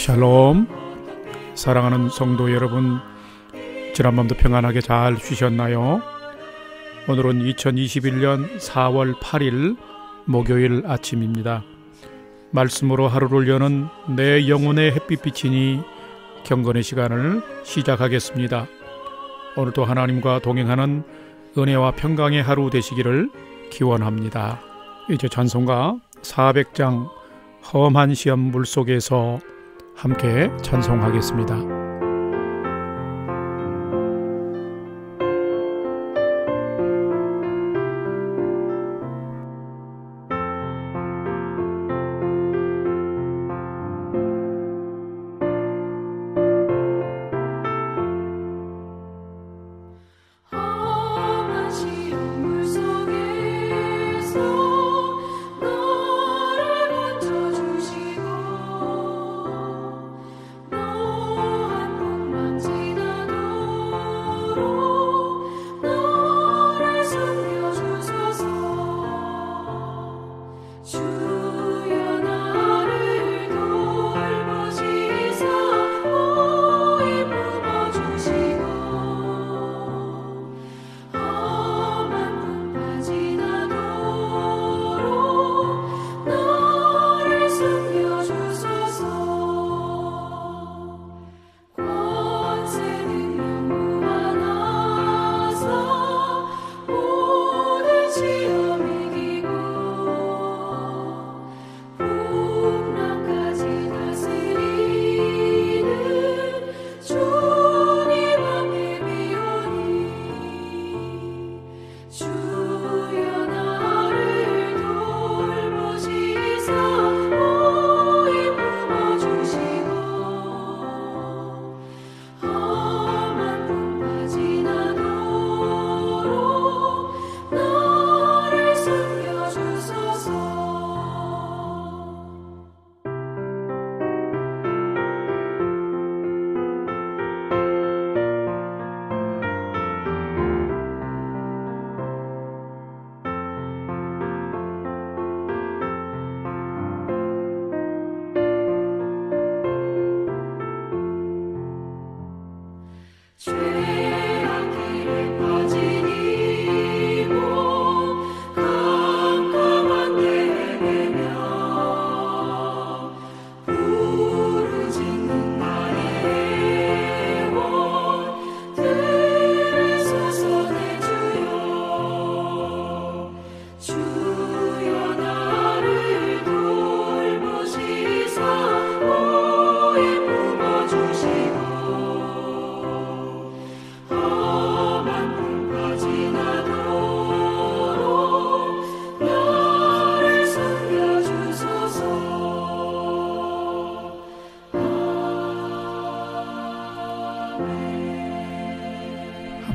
샬롬. 사랑하는 성도 여러분, 지난밤도 평안하게 잘 쉬셨나요? 오늘은 2021년 4월 8일 목요일 아침입니다. 말씀으로 하루를 여는 내 영혼의 햇빛비치니 경건의 시간을 시작하겠습니다. 오늘도 하나님과 동행하는 은혜와 평강의 하루 되시기를 기원합니다. 이제 찬송가 400장 험한 시험 물속에서 함께 찬송하겠습니다.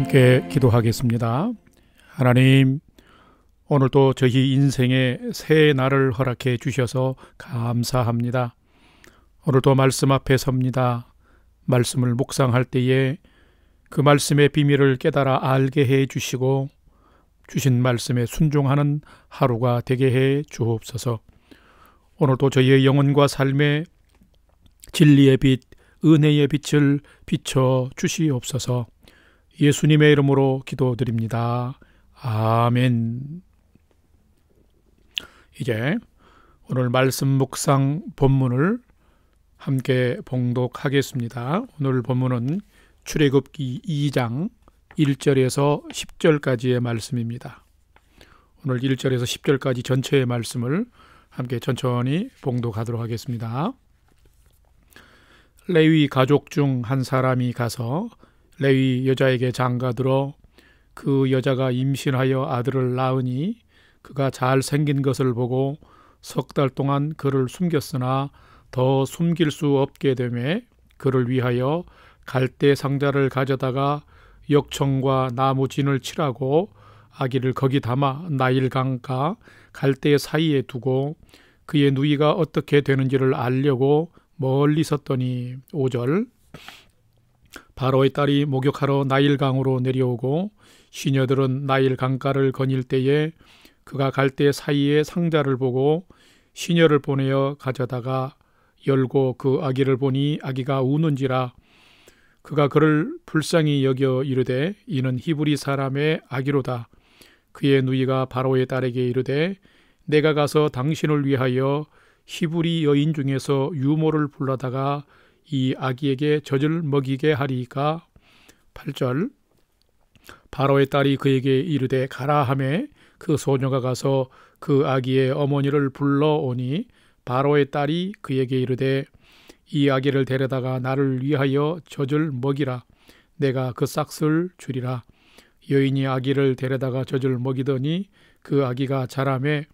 함께 기도하겠습니다. 하나님, 오늘도 저희 인생의 새 날을 허락해 주셔서 감사합니다. 오늘도 말씀 앞에 섭니다. 말씀을 묵상할 때에 그 말씀의 비밀을 깨달아 알게 해 주시고 주신 말씀에 순종하는 하루가 되게 해 주옵소서. 오늘도 저희의 영혼과 삶에 진리의 빛, 은혜의 빛을 비춰 주시옵소서. 예수님의 이름으로 기도드립니다. 아멘. 이제 오늘 말씀 묵상 본문을 함께 봉독하겠습니다. 오늘 본문은 출애굽기 2장 1절에서 10절까지의 말씀입니다. 오늘 1절에서 10절까지 전체의 말씀을 함께 천천히 봉독하도록 하겠습니다. 레위 가족 중 한 사람이 가서 레위 여자에게 장가들어 그 여자가 임신하여 아들을 낳으니 그가 잘생긴 것을 보고 석 달 동안 그를 숨겼으나 더 숨길 수 없게 되매 그를 위하여 갈대 상자를 가져다가 역청과 나무 진을 칠하고 아기를 거기 담아 나일강과 갈대 사이에 두고 그의 누이가 어떻게 되는지를 알려고 멀리 섰더니 5절 바로의 딸이 목욕하러 나일강으로 내려오고 시녀들은 나일 강가를 거닐 때에 그가 갈대 사이에 상자를 보고 시녀를 보내어 가져다가 열고 그 아기를 보니 아기가 우는지라. 그가 그를 불쌍히 여겨 이르되 이는 히브리 사람의 아기로다. 그의 누이가 바로의 딸에게 이르되 내가 가서 당신을 위하여 히브리 여인 중에서 유모를 불러다가 이 아기에게 젖을 먹이게 하리이까. 8절. 바로의 딸이 그에게 이르되 가라 하매 그 소녀가 가서 그 아기의 어머니를 불러오니 바로의 딸이 그에게 이르되 이 아기를 데려다가 나를 위하여 젖을 먹이라. 내가 그 싹을 주리라. 여인이 아기를 데려다가 젖을 먹이더니 그 아기가 자라매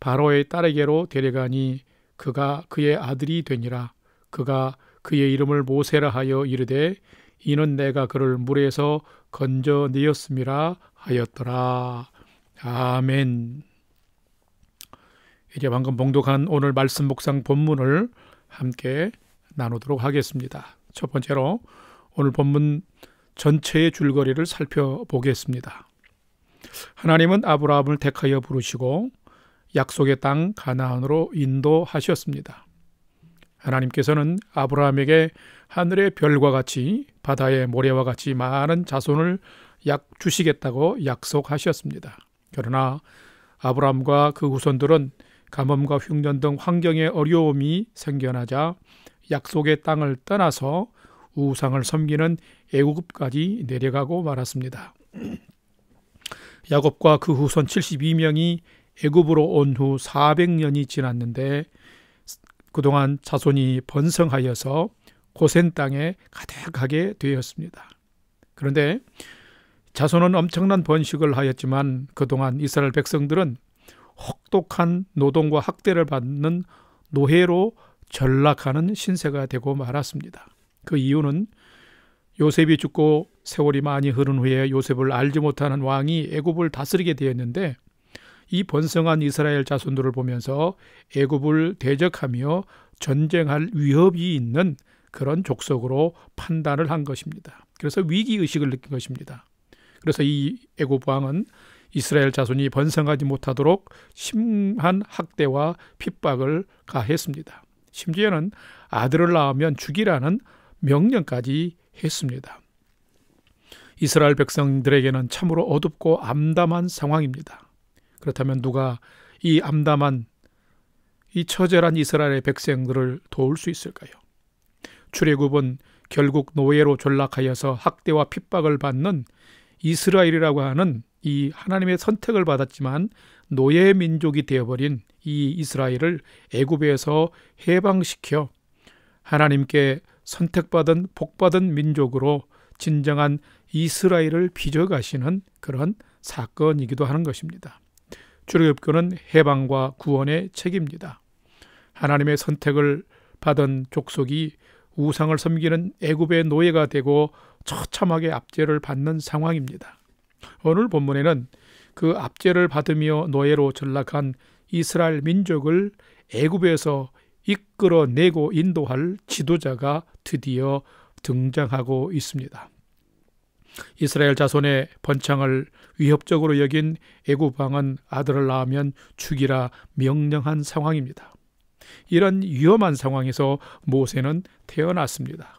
바로의 딸에게로 데려가니 그가 그의 아들이 되니라. 그가 그의 이름을 모세라 하여 이르되 이는 내가 그를 물에서 건져내었음이라 하였더라. 아멘. 이제 방금 봉독한 오늘 말씀 묵상 본문을 함께 나누도록 하겠습니다. 첫 번째로 오늘 본문 전체의 줄거리를 살펴보겠습니다. 하나님은 아브라함을 택하여 부르시고 약속의 땅 가나안으로 인도하셨습니다. 하나님께서는 아브라함에게 하늘의 별과 같이 바다의 모래와 같이 많은 자손을 주시겠다고 약속하셨습니다. 그러나 아브라함과 그 후손들은 가뭄과 흉년 등 환경의 어려움이 생겨나자 약속의 땅을 떠나서 우상을 섬기는 애굽까지 내려가고 말았습니다. 야곱과 그 후손 72명이 애굽으로 온 후 400년이 지났는데 그동안 자손이 번성하여서 고센 땅에 가득하게 되었습니다. 그런데 자손은 엄청난 번식을 하였지만 그동안 이스라엘 백성들은 혹독한 노동과 학대를 받는 노예로 전락하는 신세가 되고 말았습니다. 그 이유는 요셉이 죽고 세월이 많이 흐른 후에 요셉을 알지 못하는 왕이 애굽을 다스리게 되었는데 이 번성한 이스라엘 자손들을 보면서 애굽을 대적하며 전쟁할 위협이 있는 그런 족속으로 판단을 한 것입니다. 그래서 위기의식을 느낀 것입니다. 그래서 이 애굽 왕은 이스라엘 자손이 번성하지 못하도록 심한 학대와 핍박을 가했습니다. 심지어는 아들을 낳으면 죽이라는 명령까지 했습니다. 이스라엘 백성들에게는 참으로 어둡고 암담한 상황입니다. 그렇다면 누가 이 암담한 이 처절한 이스라엘의 백성들을 도울 수 있을까요? 출애굽은 결국 노예로 전락하여서 학대와 핍박을 받는 이스라엘이라고 하는 이 하나님의 선택을 받았지만 노예 민족이 되어버린 이 이스라엘을 애굽에서 해방시켜 하나님께 선택받은 복받은 민족으로 진정한 이스라엘을 빚어가시는 그런 사건이기도 하는 것입니다. 출애굽기는 해방과 구원의 책입니다. 하나님의 선택을 받은 족속이 우상을 섬기는 애굽의 노예가 되고 처참하게 압제를 받는 상황입니다. 오늘 본문에는 그 압제를 받으며 노예로 전락한 이스라엘 민족을 애굽에서 이끌어내고 인도할 지도자가 드디어 등장하고 있습니다. 이스라엘 자손의 번창을 위협적으로 여긴 애굽 왕은 아들을 낳으면 죽이라 명령한 상황입니다. 이런 위험한 상황에서 모세는 태어났습니다.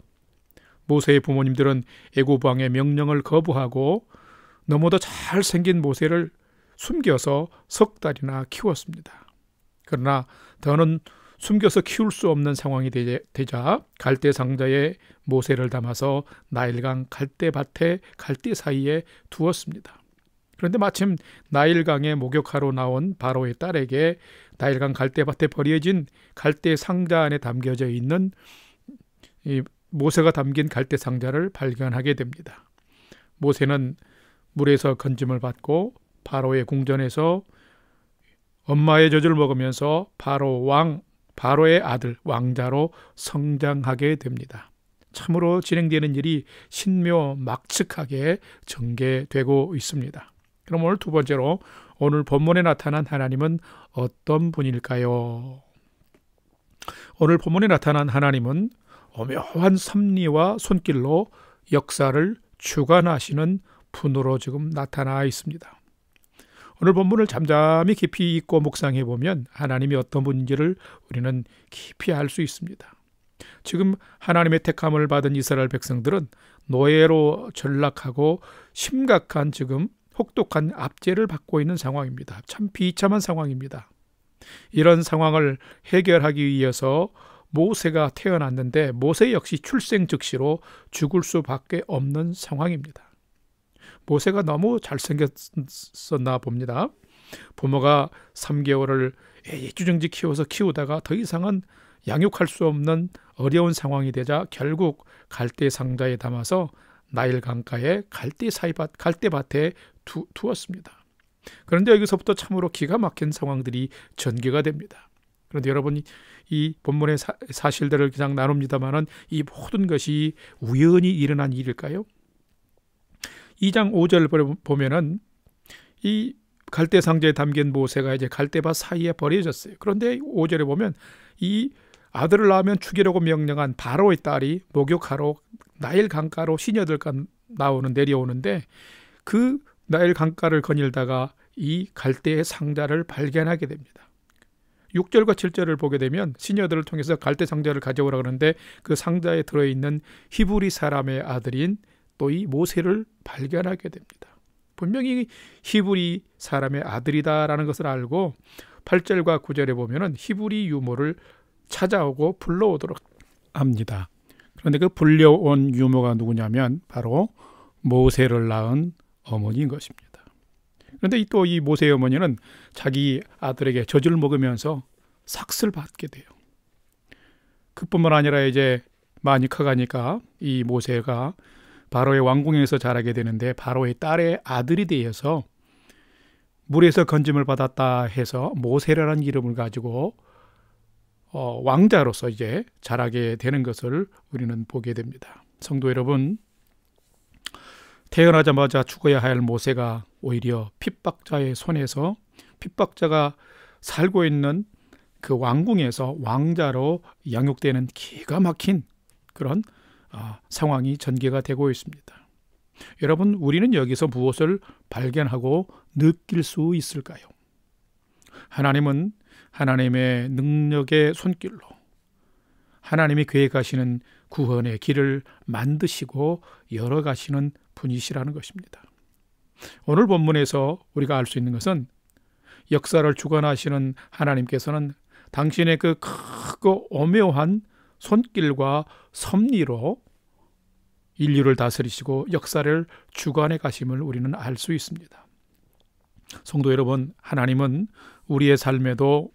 모세의 부모님들은 애굽 왕의 명령을 거부하고 너무도 잘생긴 모세를 숨겨서 석 달이나 키웠습니다. 그러나 더는 숨겨서 키울 수 없는 상황이 되자 갈대 상자에 모세를 담아서 나일강 갈대밭에 갈대 사이에 두었습니다. 그런데 마침 나일강에 목욕하러 나온 바로의 딸에게 나일강 갈대밭에 버려진 갈대 상자 안에 담겨져 있는 이 모세가 담긴 갈대 상자를 발견하게 됩니다. 모세는 물에서 건짐을 받고 바로의 궁전에서 엄마의 젖을 먹으면서 바로의 아들 왕자로 성장하게 됩니다. 참으로 진행되는 일이 신묘막측하게 전개되고 있습니다. 그럼 오늘 두 번째로 오늘 본문에 나타난 하나님은 어떤 분일까요? 오늘 본문에 나타난 하나님은 오묘한 섭리와 손길로 역사를 주관하시는 분으로 지금 나타나 있습니다. 오늘 본문을 잠잠히 깊이 읽고 묵상해 보면 하나님이 어떤 분인지를 우리는 깊이 알 수 있습니다. 지금 하나님의 택함을 받은 이스라엘 백성들은 노예로 전락하고 심각한 지금 혹독한 압제를 받고 있는 상황입니다. 참 비참한 상황입니다. 이런 상황을 해결하기 위해서 모세가 태어났는데 모세 역시 출생 즉시로 죽을 수밖에 없는 상황입니다. 모세가 너무 잘생겼었나 봅니다. 부모가 3개월을 애지중지 키우다가 더 이상은 양육할 수 없는 어려운 상황이 되자 결국 갈대 상자에 담아서 나일 강가에 갈대밭에 두었습니다. 그런데 여기서부터 참으로 기가 막힌 상황들이 전개가 됩니다. 그런데 여러분이 이 본문의 사실들을 그냥 나눕니다만은 이 모든 것이 우연히 일어난 일일까요? 2장 5절 보면은 이 갈대 상자에 담긴 모세가 이제 갈대밭 사이에 버려졌어요. 그런데 5절에 보면 이 아들을 낳으면 죽이려고 명령한 바로의 딸이 목욕하러 나일 강가로 시녀들과 내려오는데 그 나일 강가를 거닐다가 이 갈대의 상자를 발견하게 됩니다. 6절과 7절을 보게 되면 시녀들을 통해서 갈대 상자를 가져오라 그러는데 그 상자에 들어있는 히브리 사람의 아들인 또 이 모세를 발견하게 됩니다. 분명히 히브리 사람의 아들이다라는 것을 알고 8절과 9절에 보면은 히브리 유모를 찾아오고 불러오도록 합니다. 그런데 그 불려온 유모가 누구냐면 바로 모세를 낳은 어머니인 것입니다. 그런데 또 이 모세의 어머니는 자기 아들에게 젖을 먹으면서 삭슬 받게 돼요. 그뿐만 아니라 이제 많이 커가니까 이 모세가 바로의 왕궁에서 자라게 되는데 바로의 딸의 아들이 되어서 물에서 건짐을 받았다 해서 모세라는 이름을 가지고 왕자로서 이제 자라게 되는 것을 우리는 보게 됩니다. 성도 여러분, 태어나자마자 죽어야 할 모세가 오히려 핍박자의 손에서 핍박자가 살고 있는 그 왕궁에서 왕자로 양육되는 기가 막힌 그런 상황이 전개가 되고 있습니다. 여러분, 우리는 여기서 무엇을 발견하고 느낄 수 있을까요? 하나님은 하나님의 능력의 손길로 하나님이 계획하시는 구원의 길을 만드시고 열어가시는 분이시라는 것입니다. 오늘 본문에서 우리가 알 수 있는 것은 역사를 주관하시는 하나님께서는 당신의 그 크고 오묘한 손길과 섭리로 인류를 다스리시고 역사를 주관해 가심을 우리는 알 수 있습니다. 성도 여러분, 하나님은 우리의 삶에도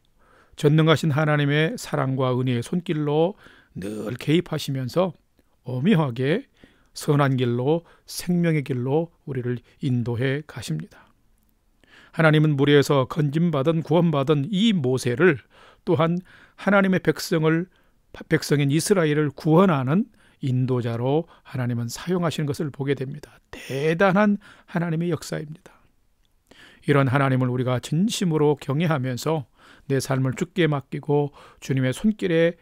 전능하신 하나님의 사랑과 은혜의 손길로 늘 개입하시면서 오묘하게 선한 길로 생명의 길로 우리를 인도해 가십니다. 하나님은 무리에서 건짐받은 구원받은 이 모세를 또한 하나님의 백성인 이스라엘을 구원하는 인도자로 하나님은 사용하시는 것을 보게 됩니다. 대단한 하나님의 역사입니다. 이런 하나님을 우리가 진심으로 경외하면서 내 삶을 주께 맡기고 주님의 손길에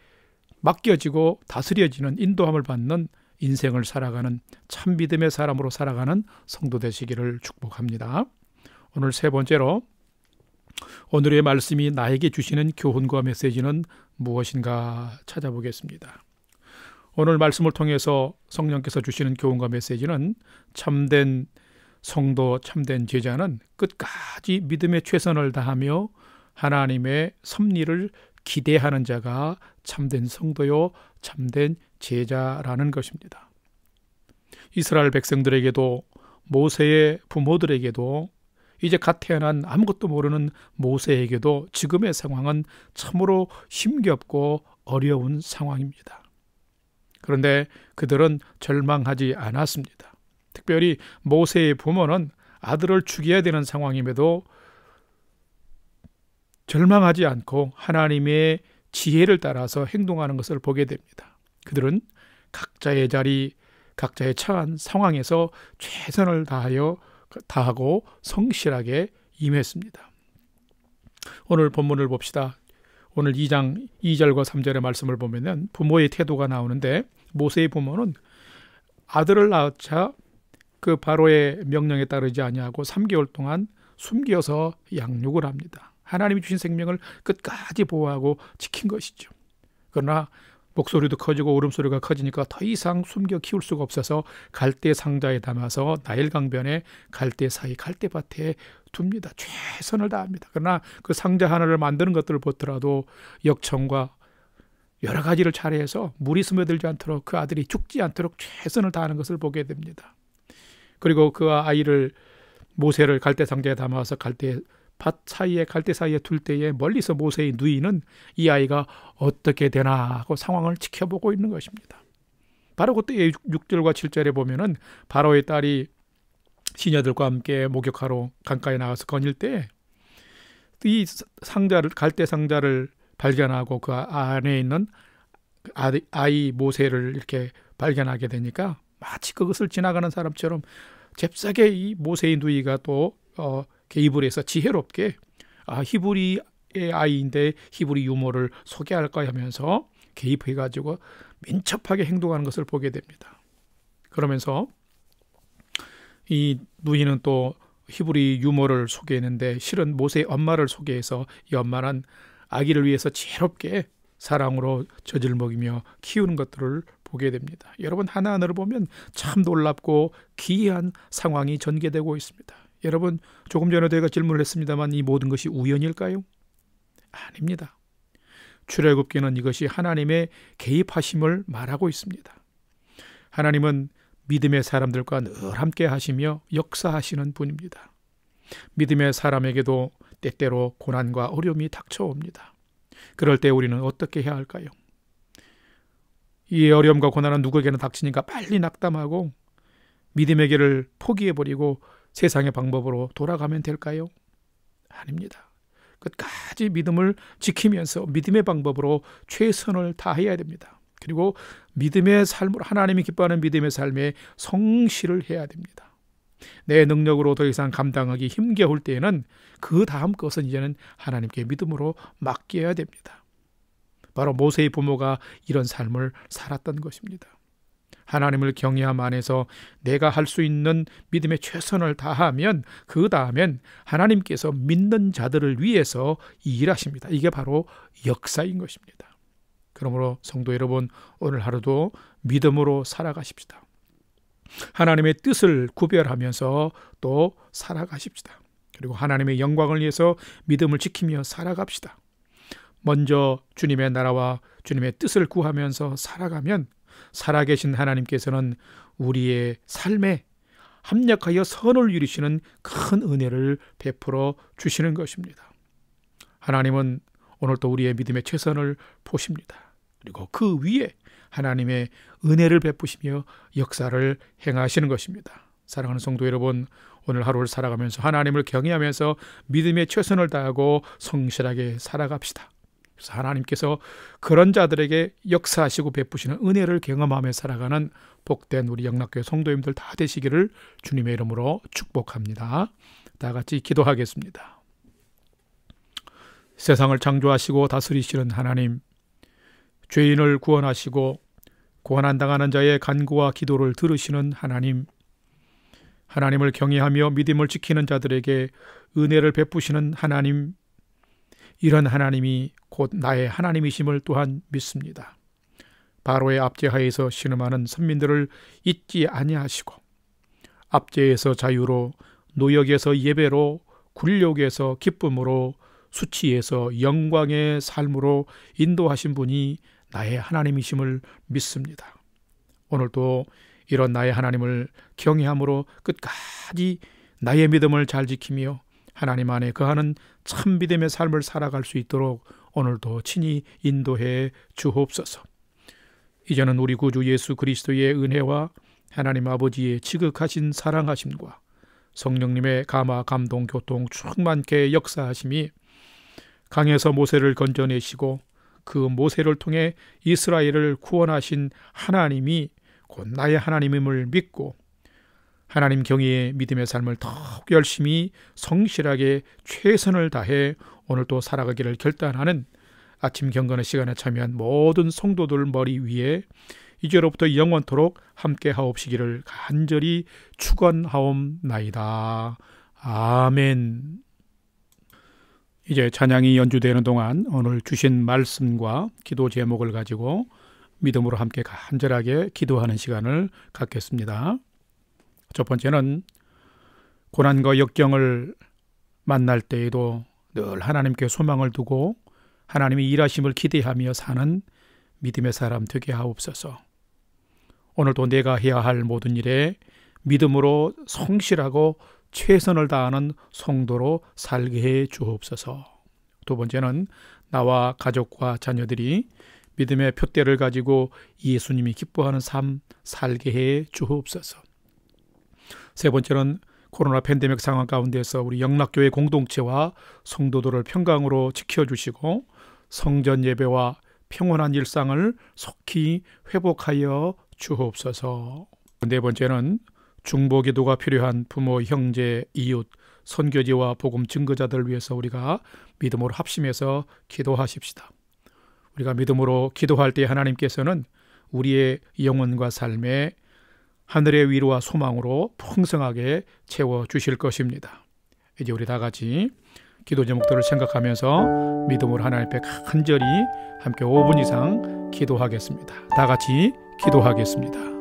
맡겨지고 다스려지는 인도함을 받는 인생을 살아가는 참 믿음의 사람으로 살아가는 성도 되시기를 축복합니다. 오늘 세 번째로 오늘의 말씀이 나에게 주시는 교훈과 메시지는 무엇인가 찾아보겠습니다. 오늘 말씀을 통해서 성령께서 주시는 교훈과 메시지는 참된 성도, 참된 제자는 끝까지 믿음의 최선을 다하며 하나님의 섭리를 기대하는 자가 참된 성도요, 참된 제자라는 것입니다. 이스라엘 백성들에게도 모세의 부모들에게도 이제 갓 태어난 아무것도 모르는 모세에게도 지금의 상황은 참으로 힘겹고 어려운 상황입니다. 그런데 그들은 절망하지 않았습니다. 특별히 모세의 부모는 아들을 죽여야 되는 상황임에도 절망하지 않고 하나님의 지혜를 따라서 행동하는 것을 보게 됩니다. 그들은 각자의 자리, 각자의 처한 상황에서 최선을 다하고 성실하게 임했습니다. 오늘 본문을 봅시다. 오늘 2장 2절과 3절의 말씀을 보면 부모의 태도가 나오는데 모세의 부모는 아들을 낳자 그 바로의 명령에 따르지 아니하고 3개월 동안 숨겨서 양육을 합니다. 하나님이 주신 생명을 끝까지 보호하고 지킨 것이죠. 그러나 목소리도 커지고 울음소리가 커지니까 더 이상 숨겨 키울 수가 없어서 갈대 상자에 담아서 나일 강변에 갈대 사이 갈대밭에 둡니다. 최선을 다합니다. 그러나 그 상자 하나를 만드는 것들을 보더라도 역청과 여러 가지를 잘해서 물이 스며들지 않도록 그 아들이 죽지 않도록 최선을 다하는 것을 보게 됩니다. 그리고 그 아이를 모세를 갈대 상자에 담아서 갈대 사이에 둘 때에 멀리서 모세의 누이는 이 아이가 어떻게 되나 하고 상황을 지켜보고 있는 것입니다. 바로 그때 6절과 7절에 보면은 바로의 딸이 시녀들과 함께 목욕하러 강가에 나가서 거닐 때 이 갈대 상자를 발견하고 그 안에 있는 아이 모세를 이렇게 발견하게 되니까 마치 그것을 지나가는 사람처럼 잽싸게 이 모세의 누이가 또 개입을 해서 지혜롭게 히브리의 아이인데 히브리 유모를 소개할까 하면서 개입해가지고 민첩하게 행동하는 것을 보게 됩니다. 그러면서 이 누이는 또 히브리 유모를 소개했는데 실은 모세의 엄마를 소개해서 이 엄마는 아기를 위해서 지혜롭게 사랑으로 젖을 먹이며 키우는 것들을 보게 됩니다. 여러분 하나하나를 보면 참 놀랍고 기이한 상황이 전개되고 있습니다. 여러분 조금 전에도 제가 질문을 했습니다만 이 모든 것이 우연일까요? 아닙니다. 출애굽기는 이것이 하나님의 개입하심을 말하고 있습니다. 하나님은 믿음의 사람들과 늘 함께 하시며 역사하시는 분입니다. 믿음의 사람에게도 때때로 고난과 어려움이 닥쳐옵니다. 그럴 때 우리는 어떻게 해야 할까요? 이 어려움과 고난은 누구에게나 닥치니까 빨리 낙담하고 믿음의 길을 포기해버리고 세상의 방법으로 돌아가면 될까요? 아닙니다. 끝까지 믿음을 지키면서 믿음의 방법으로 최선을 다해야 됩니다. 그리고 믿음의 삶으로 하나님이 기뻐하는 믿음의 삶에 성실을 해야 됩니다. 내 능력으로 더 이상 감당하기 힘겨울 때에는 그 다음 것은 이제는 하나님께 믿음으로 맡겨야 됩니다. 바로 모세의 부모가 이런 삶을 살았던 것입니다. 하나님을 경외함 안에서 내가 할 수 있는 믿음의 최선을 다하면 그 다음엔 하나님께서 믿는 자들을 위해서 일하십니다. 이게 바로 역사인 것입니다. 그러므로 성도 여러분 오늘 하루도 믿음으로 살아가십시다. 하나님의 뜻을 구별하면서 또 살아가십시다. 그리고 하나님의 영광을 위해서 믿음을 지키며 살아갑시다. 먼저 주님의 나라와 주님의 뜻을 구하면서 살아가면 살아계신 하나님께서는 우리의 삶에 합력하여 선을 이루시는 큰 은혜를 베풀어 주시는 것입니다. 하나님은 오늘도 우리의 믿음의 최선을 보십니다. 그리고 그 위에 하나님의 은혜를 베푸시며 역사를 행하시는 것입니다. 사랑하는 성도 여러분, 오늘 하루를 살아가면서 하나님을 경외하면서 믿음의 최선을 다하고 성실하게 살아갑시다. 그래서 하나님께서 그런 자들에게 역사하시고 베푸시는 은혜를 경험하며 살아가는 복된 우리 영락교회 성도님들 다 되시기를 주님의 이름으로 축복합니다. 다 같이 기도하겠습니다. 세상을 창조하시고 다스리시는 하나님, 죄인을 구원하시고 고난당하는 자의 간구와 기도를 들으시는 하나님, 하나님을 경외하며 믿음을 지키는 자들에게 은혜를 베푸시는 하나님, 이런 하나님이 곧 나의 하나님이심을 또한 믿습니다. 바로의 압제하에서 신음하는 선민들을 잊지 아니하시고 압제에서 자유로, 노역에서 예배로, 굴욕에서 기쁨으로, 수치에서 영광의 삶으로 인도하신 분이 나의 하나님이심을 믿습니다. 오늘도 이런 나의 하나님을 경외함으로 끝까지 나의 믿음을 잘 지키며 하나님 안에 거하는 참 믿음의 삶을 살아갈 수 있도록 오늘도 친히 인도해 주옵소서. 이제는 우리 구주 예수 그리스도의 은혜와 하나님 아버지의 지극하신 사랑하심과 성령님의 감화 감동 교통 충만케 역사하심이 강에서 모세를 건져내시고 그 모세를 통해 이스라엘을 구원하신 하나님이 곧 나의 하나님임을 믿고 하나님 경외의 믿음의 삶을 더욱 열심히 성실하게 최선을 다해 오늘도 살아가기를 결단하는 아침 경건의 시간에 참여한 모든 성도들 머리 위에 이제로부터 영원토록 함께 하옵시기를 간절히 축원하옵나이다. 아멘. 이제 찬양이 연주되는 동안 오늘 주신 말씀과 기도 제목을 가지고 믿음으로 함께 간절하게 기도하는 시간을 갖겠습니다. 첫 번째는 고난과 역경을 만날 때에도 늘 하나님께 소망을 두고 하나님의 일하심을 기대하며 사는 믿음의 사람 되게 하옵소서. 오늘도 내가 해야 할 모든 일에 믿음으로 성실하고 최선을 다하는 성도로 살게 해 주옵소서. 두 번째는 나와 가족과 자녀들이 믿음의 표대를 가지고 예수님이 기뻐하는 삶 살게 해 주옵소서. 세 번째는 코로나 팬데믹 상황 가운데서 우리 영락교회 공동체와 성도들을 평강으로 지켜주시고 성전 예배와 평온한 일상을 속히 회복하여 주옵소서. 네 번째는 중보기도가 필요한 부모, 형제, 이웃, 선교지와 복음 증거자들을 위해서 우리가 믿음으로 합심해서 기도하십시다. 우리가 믿음으로 기도할 때 하나님께서는 우리의 영혼과 삶에 하늘의 위로와 소망으로 풍성하게 채워주실 것입니다. 이제 우리 다 같이 기도 제목들을 생각하면서 믿음으로 하나님 앞에 간절히 함께 5분 이상 기도하겠습니다. 다 같이 기도하겠습니다.